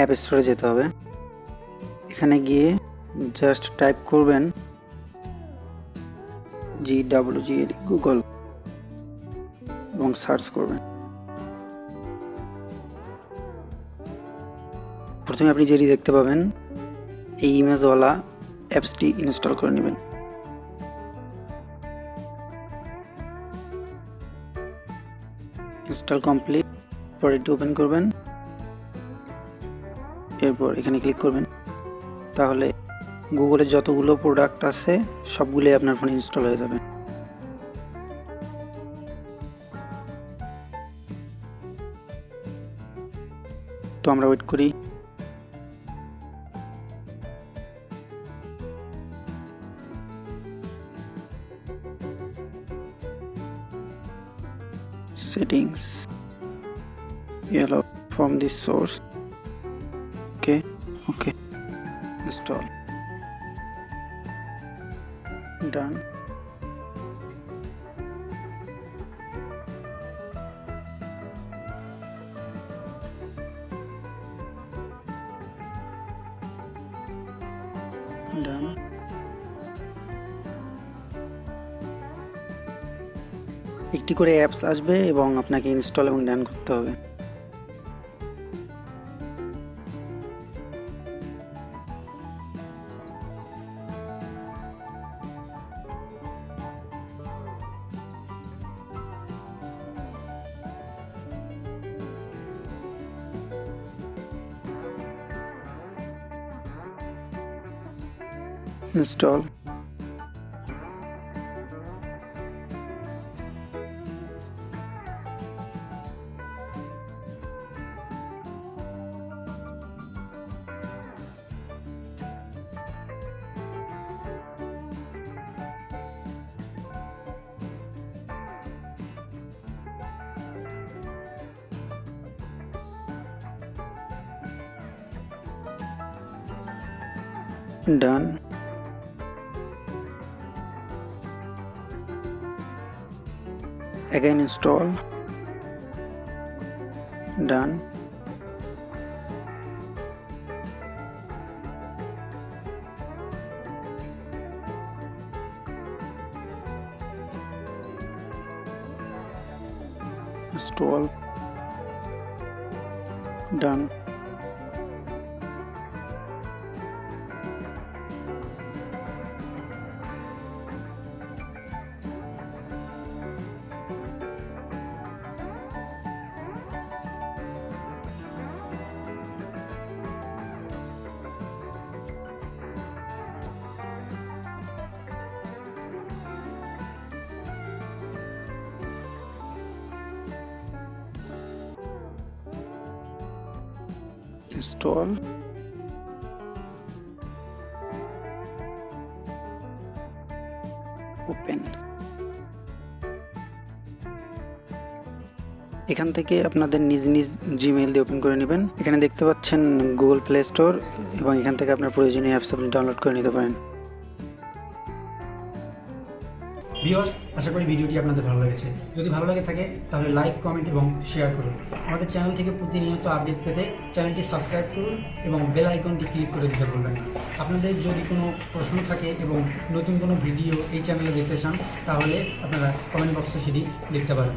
App স্টোরে যেতে হবে। এখানে গিয়ে জাস্ট টাইপ করবেন GWGL গুগল এবং সার্চ করবেন। প্রথমে আপনি যেটি দেখতে পাবেন এই ইমেজওয়ালা অ্যাপসটি ইনস্টল করে নেবেন। ইনস্টল কমপ্লিট, পরে এটি ওপেন করবেন, এরপর এখানে ক্লিক করবেন। তাহলে গুগলের যতগুলো প্রোডাক্ট আছে সবগুলোই আপনার ফোনে ইনস্টল হয়ে যাবে। তো আমরা ওয়েট করি। Settings, allow from this source. Okay, install, done. Done. একটি করে অ্যাপস আসবে এবং আপনাকে ইনস্টল এবং ডান করতে হবে। Install, done. Again install, done. Install, done. Install, open. এখান থেকে আপনাদের নিজ নিজ জিমেইল দিয়ে ওপেন করে নেবেন। এখানে দেখতে পাচ্ছেন গুগল প্লে স্টোর এবং এখান থেকে আপনার প্রয়োজনীয় অ্যাপস আপনি ডাউনলোড করে নিতে পারেন। ভিউয়ার্স, আশা করি ভিডিওটি আপনাদের ভালো লেগেছে। যদি ভালো লাগে থাকে তাহলে লাইক, কমেন্ট এবং শেয়ার করুন। আমাদের চ্যানেল থেকে প্রতিনিয়ত আপডেট পেতে চ্যানেলটি সাবস্ক্রাইব করুন এবং বেল আইকনটি ক্লিক করে দিতে ভুলবেন না। আপনাদের যদি কোনো প্রশ্ন থাকে এবং নতুন কোনো ভিডিও এই চ্যানেলে দেখতে চান তাহলে আপনারা কমেন্ট বক্সে সেটি লিখতে পারেন।